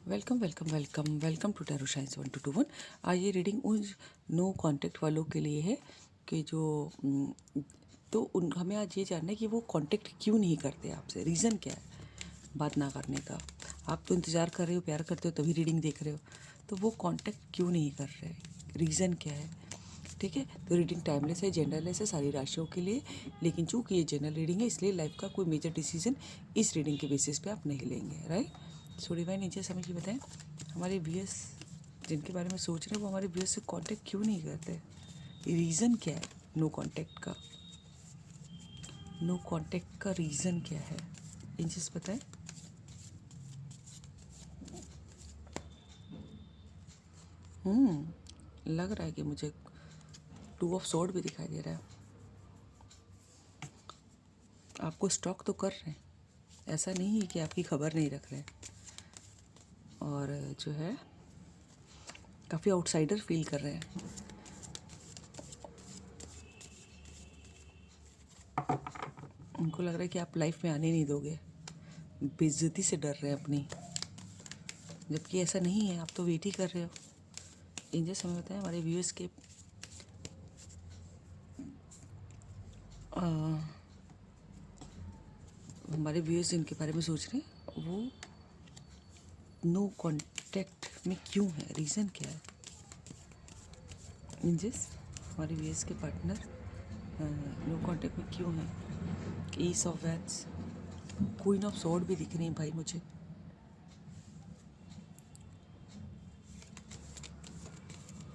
Welcome welcome welcome welcome to tarot science 1221। आज ये reading उन नो कांटेक्ट वालों के लिए है कि जो तो उन हमें आज ये जानना है कि वो कांटेक्ट क्यों नहीं करते आपसे। रीज़न क्या है बात ना करने का। आप तो इंतज़ार कर रहे हो, प्यार करते हो, तभी रीडिंग देख रहे हो, तो वो कांटेक्ट क्यों नहीं कर रहे, रीज़न क्या है। ठीक है, तो रीडिंग टाइमलेस है, जेंडरलेस है सारी राशियों के लिए, लेकिन चूँकि ये जनरल रीडिंग है इसलिए लाइफ का कोई मेजर डिसीजन इस रीडिंग के बेसिस पे आप नहीं लेंगे। राइट। सो डिवाइन नीचे समझ के बताएं हमारे व्यूअर्स जिनके बारे में सोच रहे हैं वो हमारे व्यूअर्स से कांटेक्ट क्यों नहीं करते, रीज़न क्या है नो कांटेक्ट का। नो कांटेक्ट का रीज़न क्या है, इंचेस बताएं। लग रहा है कि मुझे 2 ऑफ सोर्ड भी दिखाई दे रहा है। आपको स्टॉक तो कर रहे हैं, ऐसा नहीं है कि आपकी खबर नहीं रख रहे हैं, और जो है काफ़ी आउटसाइडर फील कर रहे हैं। उनको लग रहा है कि आप लाइफ में आने नहीं दोगे, बेइज्जती से डर रहे हैं अपनी, जबकि ऐसा नहीं है, आप तो वेट ही कर रहे हो। इंजन समय बताएं हमारे व्यूअर्स के हमारे व्यूअर्स जिनके बारे में सोच रहे हैं वो नो कांटेक्ट में क्यों है, रीज़न क्या है। इंजस हमारे व्यूअर्स के पार्टनर नो कांटेक्ट में क्यों है। Ace of wands, queen of sword भी दिख रही है भाई मुझे।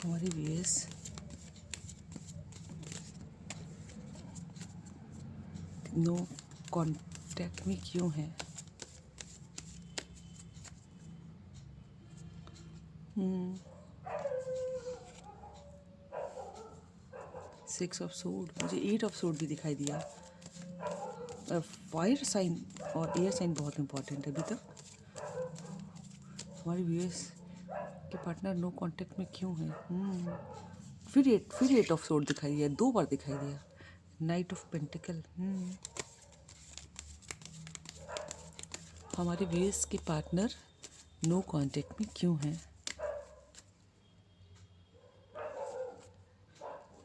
हमारे व्यूअर्स नो कांटेक्ट में क्यों है। 6 ऑफ सोर्ड, मुझे 8 ऑफ सोर्ड भी दिखाई दिया। फायर साइन और एयर साइन बहुत इंपॉर्टेंट है अभी तक। हमारे व्यूअर्स के पार्टनर नो कांटेक्ट में क्यों है। फिर 8 ऑफ सोर्ड दिखाई दिया, 2 बार दिखाई दिया। नाइट ऑफ पेंटिकल, हमारे व्यूअर्स के पार्टनर नो कांटेक्ट में क्यों हैं।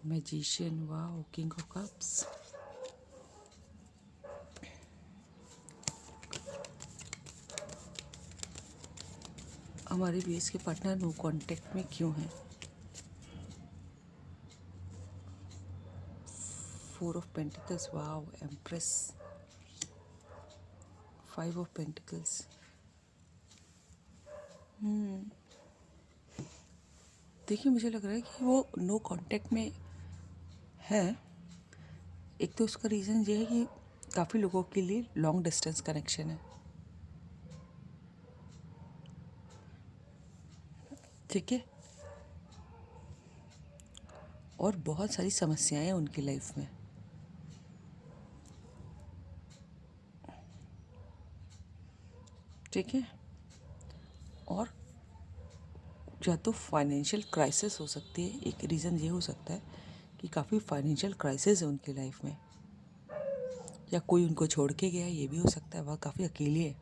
Magician, wow, king of cups, हमारे व्यूअर्स के पार्टनर नो कांटेक्ट में क्यों हैं। 4 of pentacles, wow, empress, 5 of pentacles. देखिए मुझे लग रहा है कि वो नो कांटेक्ट में है। एक तो उसका रीज़न ये है कि काफ़ी लोगों के लिए लॉन्ग डिस्टेंस कनेक्शन है। ठीक है, और बहुत सारी समस्याएं हैं उनकी लाइफ में। ठीक है, और या तो फाइनेंशियल क्राइसिस हो सकती है, एक रीज़न ये हो सकता है कि काफ़ी फाइनेंशियल क्राइसिस है उनकी लाइफ में, या कोई उनको छोड़ के गया, ये भी हो सकता है, वह काफ़ी अकेली है।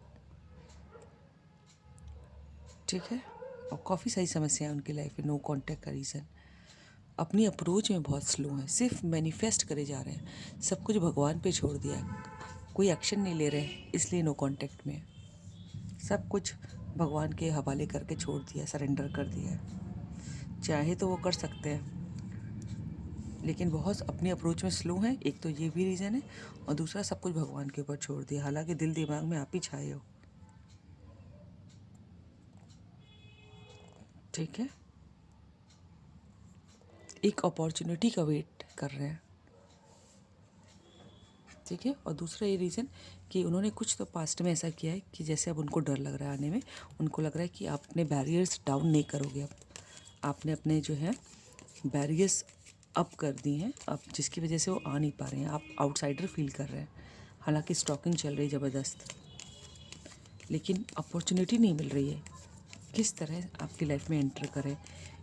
ठीक है, और काफ़ी सारी समस्याएं उनकी लाइफ में। नो कांटेक्ट का रीज़न अपनी अप्रोच में बहुत स्लो है, सिर्फ मैनिफेस्ट करे जा रहे हैं, सब कुछ भगवान पे छोड़ दिया, कोई एक्शन नहीं ले रहे, इसलिए नो कांटेक्ट में। सब कुछ भगवान के हवाले करके छोड़ दिया, सरेंडर कर दिया है। चाहे तो वो कर सकते हैं, लेकिन बहुत अपनी अप्रोच में स्लो हैं, एक तो ये भी रीज़न है, और दूसरा सब कुछ भगवान के ऊपर छोड़ दिया, हालांकि दिल दिमाग में आप ही छाए हो। ठीक है, एक अपॉर्चुनिटी का वेट कर रहे हैं। ठीक है, और दूसरा ये रीज़न कि उन्होंने कुछ तो पास्ट में ऐसा किया है कि जैसे अब उनको डर लग रहा है आने में, उनको लग रहा है कि आप अपने बैरियर्स डाउन नहीं करोगे, अब आपने अपने जो है बैरियर्स अप कर दी हैं अब, जिसकी वजह से वो आ नहीं पा रहे हैं, आप आउटसाइडर फील कर रहे हैं। हालांकि स्टॉकिंग चल रही ज़बरदस्त, लेकिन अपॉर्चुनिटी नहीं मिल रही है किस तरह आपकी लाइफ में एंटर करें,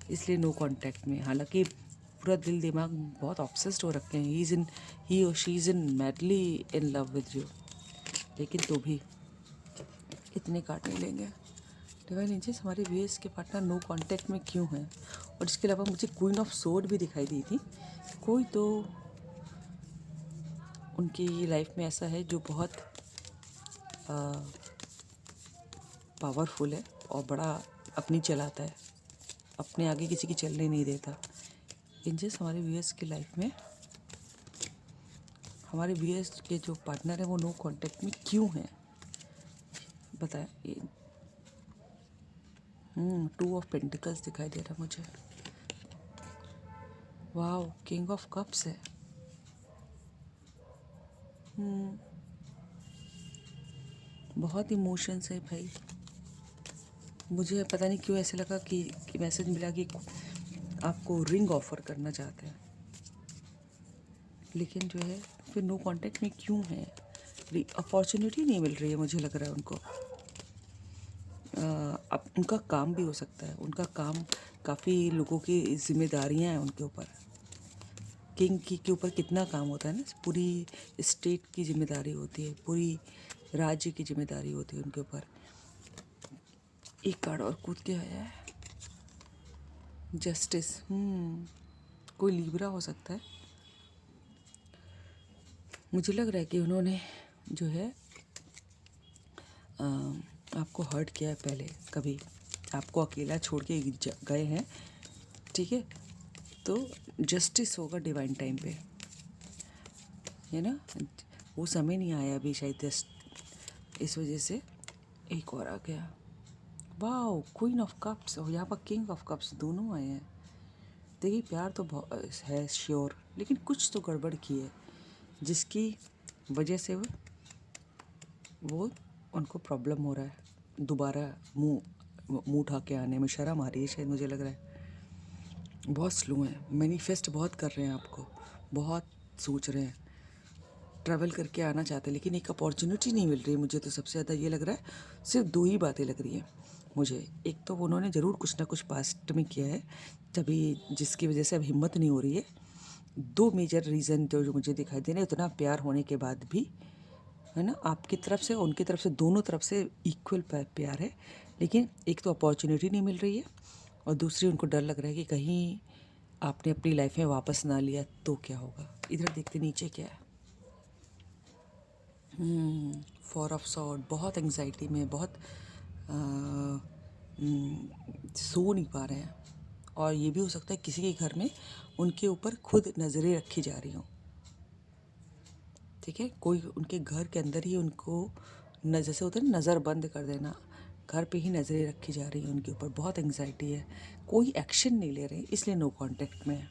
इसलिए नो कांटेक्ट में। हालांकि पूरा दिल दिमाग बहुत ऑब्सेस्ड हो रखे हैं, ही और she is in madly in love with you, लेकिन तो भी इतने काट नहीं लेंगे। डिवाइन एंजल्स, हमारे वीएस के पार्टनर नो कांटेक्ट में क्यों हैं? और इसके अलावा मुझे क्वीन ऑफ सोर्ड भी दिखाई दी थी। कोई तो उनकी लाइफ में ऐसा है जो बहुत पावरफुल है और बड़ा अपनी चलाता है, अपने आगे किसी की चलने नहीं देता। एंजल्स, हमारे वीएस की लाइफ में हमारे वीएस के जो पार्टनर है वो नो कांटेक्ट में क्यों हैं, बताएं। 2 ऑफ पेंटिकल्स दिखाई दे रहा मुझे। वाओ, किंग ऑफ कप्स है। बहुत इमोशंस है भाई। मुझे पता नहीं क्यों ऐसे लगा कि मैसेज मिला कि आपको रिंग ऑफर करना चाहते हैं, लेकिन जो है फिर नो कांटेक्ट में क्यों है? अपॉर्चुनिटी नहीं मिल रही है, मुझे लग रहा है उनको। अब उनका काम भी हो सकता है, उनका काम काफ़ी लोगों की जिम्मेदारियां हैं उनके ऊपर। किंग के ऊपर कितना काम होता है ना, पूरी स्टेट की जिम्मेदारी होती है, पूरी राज्य की जिम्मेदारी होती है उनके ऊपर। एक कार्ड और कूद के आया है, जस्टिस। कोई लिब्रा हो सकता है। मुझे लग रहा है कि उन्होंने जो है आपको हर्ट किया है पहले, कभी आपको अकेला छोड़ के गए हैं, ठीक है? तो जस्टिस होगा डिवाइन टाइम पे, है ना? वो समय नहीं आया अभी शायद, जस्ट इस वजह से। एक और आ गया, वाओ, क्वीन ऑफ कप्स, और यहाँ पर किंग ऑफ कप्स, दोनों आए हैं। देखिए, प्यार तो है श्योर, लेकिन कुछ तो गड़बड़ की है जिसकी वजह से वो उनको प्रॉब्लम हो रहा है। दोबारा मुंह उठा के आने में शर्म आ रही है शायद, मुझे लग रहा है। बहुत स्लो हैं, मैनिफेस्ट बहुत कर रहे हैं आपको, बहुत सोच रहे हैं, ट्रैवल करके आना चाहते हैं, लेकिन एक अपॉर्चुनिटी नहीं मिल रही। मुझे तो सबसे ज़्यादा ये लग रहा है, सिर्फ 2 ही बातें लग रही हैं मुझे। एक तो उन्होंने ज़रूर कुछ ना कुछ पास्ट में किया है, तभी जिसकी वजह से अब हिम्मत नहीं हो रही है। 2 मेजर रीज़न तो जो मुझे दिखाई दे रहे हैं, इतना प्यार होने के बाद भी, है ना? आपकी तरफ से, उनकी तरफ से, दोनों तरफ से इक्वल प्यार है, लेकिन एक तो अपॉर्चुनिटी नहीं मिल रही है, और दूसरी उनको डर लग रहा है कि कहीं आपने अपनी लाइफ में वापस ना लिया तो क्या होगा। इधर देखते नीचे क्या है। 4 ऑफ सॉर्ड, बहुत एंग्जाइटी में, बहुत सो नहीं पा रहे हैं। और ये भी हो सकता है किसी के घर में उनके ऊपर खुद नज़रें रखी जा रही हों, ठीक है? कोई उनके घर के अंदर ही उनको जैसे होता है ना, नज़र बंद कर देना, घर पे ही नज़रें रखी जा रही हैं उनके ऊपर। बहुत एंग्जाइटी है, कोई एक्शन नहीं ले रहे, इसलिए नो कांटेक्ट में है।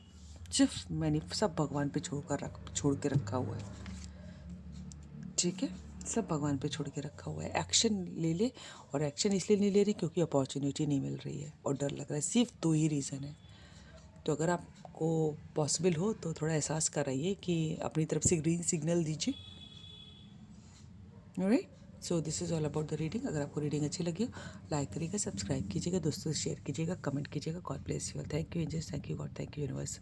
सिर्फ मैंने सब भगवान पे छोड़ के रखा हुआ है, ठीक है? सब भगवान पे छोड़ के रखा हुआ है। एक्शन ले ले, और एक्शन इसलिए नहीं ले रही क्योंकि अपॉर्चुनिटी नहीं मिल रही है और डर लग रहा है। सिर्फ 2 ही रीज़न है। तो अगर आपको पॉसिबल हो तो थोड़ा एहसास कराइए कि अपनी तरफ से ग्रीन सिग्नल दीजिए। Alright, so this is all about the reading. अगर आपको रीडिंग अच्छी लगी हो, लाइक करिएगा, सब्सक्राइब कीजिएगा, दोस्तों से शेयर कीजिएगा, कमेंट कीजिएगा। God bless you all. Thank you angels, thank you God, thank you universe.